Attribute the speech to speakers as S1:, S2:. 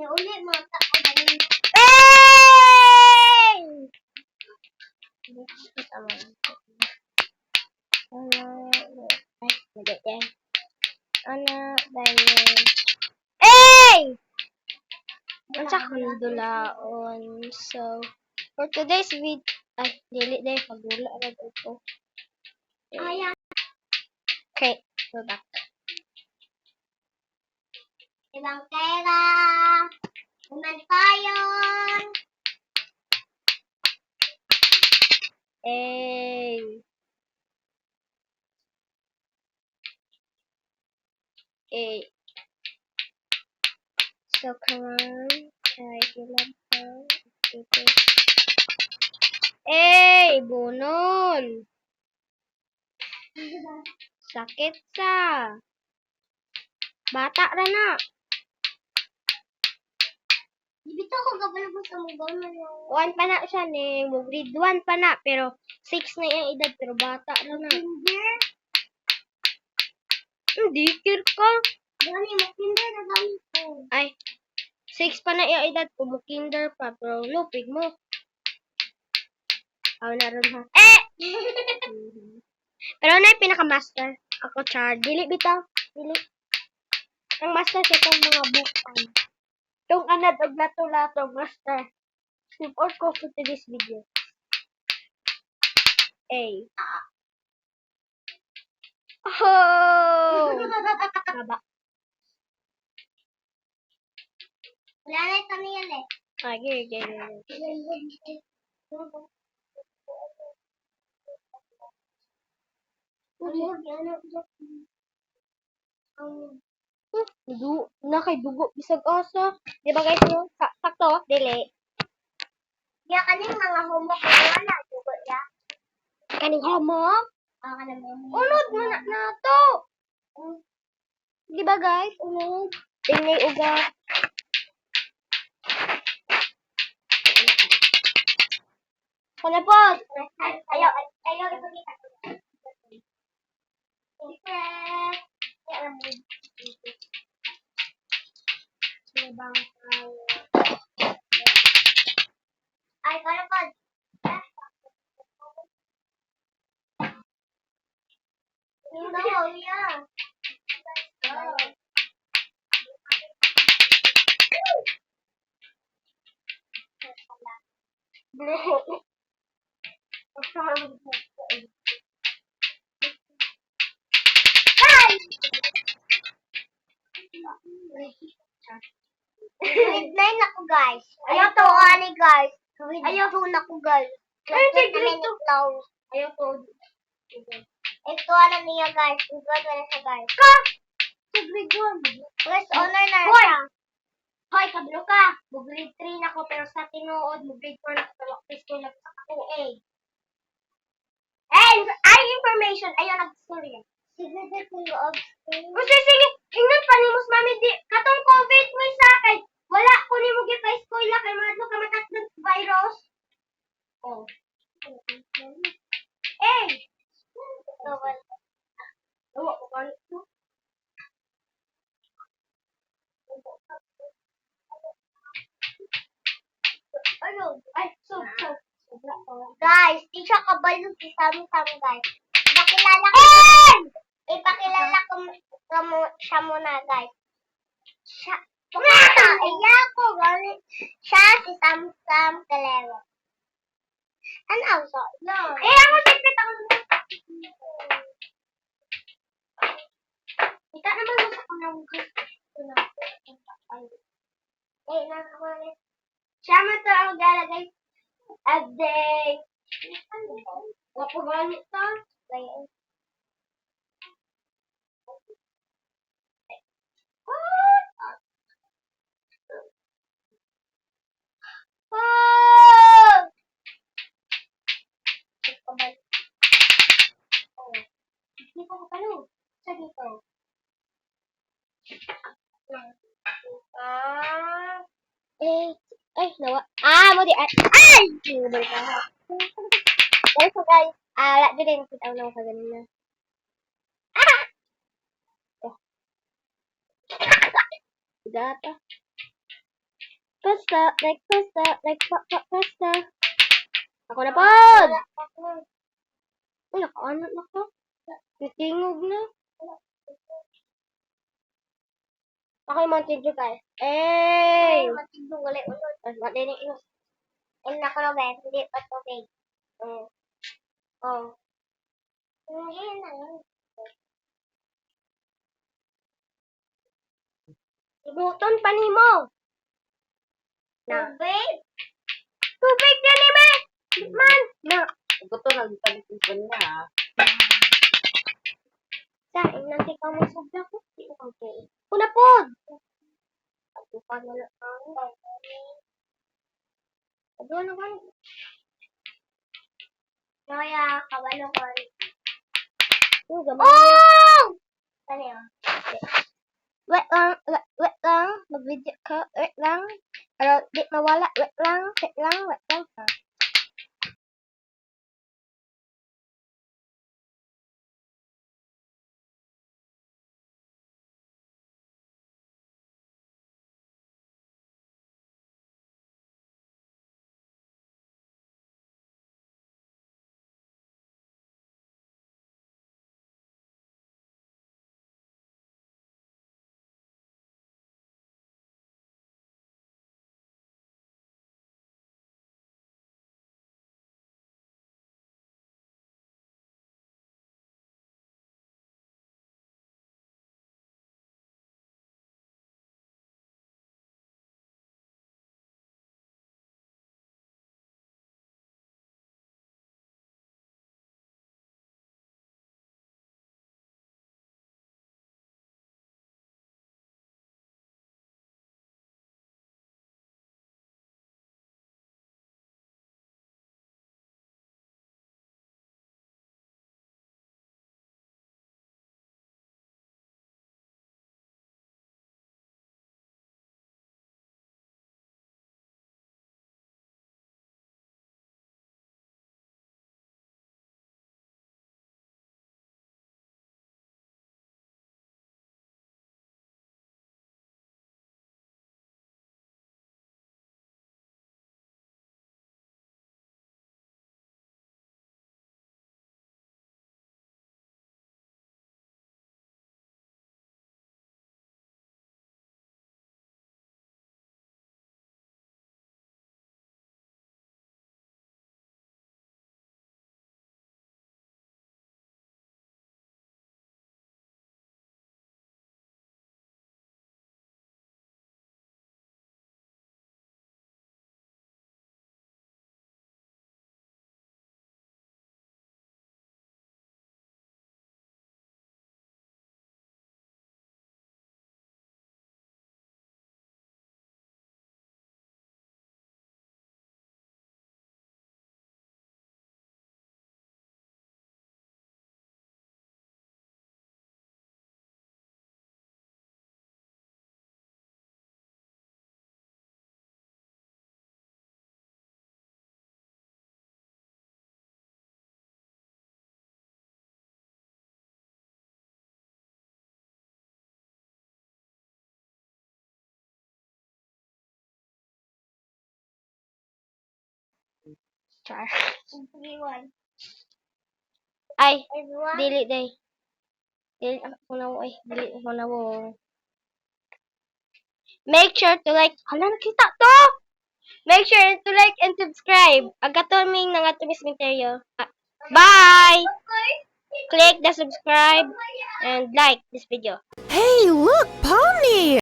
S1: Nauli mo ako dali.
S2: Hey! Hey! Unsa kang dulaon? So, for today's video, ay, dili day pagula ra dito.
S1: Ayan.
S2: Okay, we're back.
S1: Ibang pera. Naman tayo.
S2: Hey! Hey! So, come on. Try ilan pa. Ito. Hey! Bunol! Sakit sa. Bata ra na.
S1: Dibito ko kabalo sa mugol na yung...
S2: 1 pa na siya ni. Grade 1 pa na. Pero 6 na yung edad. Pero bata ra na.
S1: Kinder?
S2: Hindi, kir ka.
S1: Gani mo kinder na gani ko.
S2: Ay, 6 pa na yung edad. Kinder pa. Pero lupig mo. Ako na rin ha. Pero na yung pinaka-master. Ako, Char. Dili bitaw. Dili. Ang master siya itong mga bukan. Itong anad og lato-lato, master. Support ko for today's video. Hey. Oh! Baba.
S1: Wala na ito niyan eh.
S2: Ah, gire. Nakay dugo. Bisag asa. Di ba guys yun? Sakto? Dili.
S1: Ya kaning mga homo ko wala dugo ya.
S2: Kaning homo?
S1: Kanang mga
S2: Unod mo na to. Di ba guys? Unod. Tingay uga. Kung po.
S1: ayaw ipakita ko. Secret. Ya alam mo.
S2: Labang
S1: Ay, kaya pa. No, yeah. Grade 9 ako, guys. Ayaw to, ani, guys. Ayaw to na ko, guys.
S2: Ay, grade 2.
S1: Ayaw to. Ito, ano niya, guys. Grade 1 na siya, guys.
S2: Ka! Sa grade 1.
S1: First honor na
S2: Hoy!
S1: siya.
S2: Hoy, kablo ka. Mo grade 3 na ko pero sa tinuod mo grade 4 na ko pero Kristo na sa ako A. Ay, information. Ayaw nag-story.
S1: Siguro ko loob.
S2: Kasi sige, ingnan pa ni Mus Mami di katong COVID mo sa akin. Wala ko ni mo gipay school la kay madlo ka matat ng virus. Oh. Eh. Dawa ko kan. Ano? Ay, so.
S1: Guys, di siya kabalo si Samsung, guys. Ipakilala ko siya muna, guys. Siya, iya ko, guys. Siya si Samsung Calero. Ano? So, no.
S2: Ako secret ako. Ika naman mo sa kanang siya man to ang gala, guys. Update. Wapo ganit to. Hindi ko kapalo. Sa dito. Ay, nawa. Mo di. Ay! Balik ka. Guys, so guys. Wala din kita ulang sa ganun na. Data. pasta, pasta. Ako na pod! Ay, nakaanat na ko. Titingog na. Ako yung mga tigyo guys.
S1: Ay,
S2: Eh!
S1: matigong ulit ulit.
S2: Matinig ko.
S1: Ay, nakalabay. Hindi pa tubig.
S2: Oh.
S1: Hindi na.
S2: Ibuton pa ni mo. Na.
S1: Tubig?
S2: Tubig na ni me! Man! Na.
S3: Ito nagpalitin na.
S2: Sa, nanti ka mo sobra ko. Okay. Kuna pod!
S1: Ako pa na lang.
S2: Ado na kan.
S1: Kaya, kabalo ko.
S2: Gamay.
S1: Oh! Ano yun?
S2: Wait lang. Mag-video ka. Wait lang. Pero, di mawala. Wait lang. Ha. Char.
S1: Everyone.
S2: Ay,
S1: Everyone.
S2: dili day. Dili ako na ay, dili ako na wo. Make sure to like. Hala, nakita to! Make sure to like and subscribe. Agatoming ng atong cemetery. Bye! Click the subscribe and like this video.
S4: Hey, look, Pomni!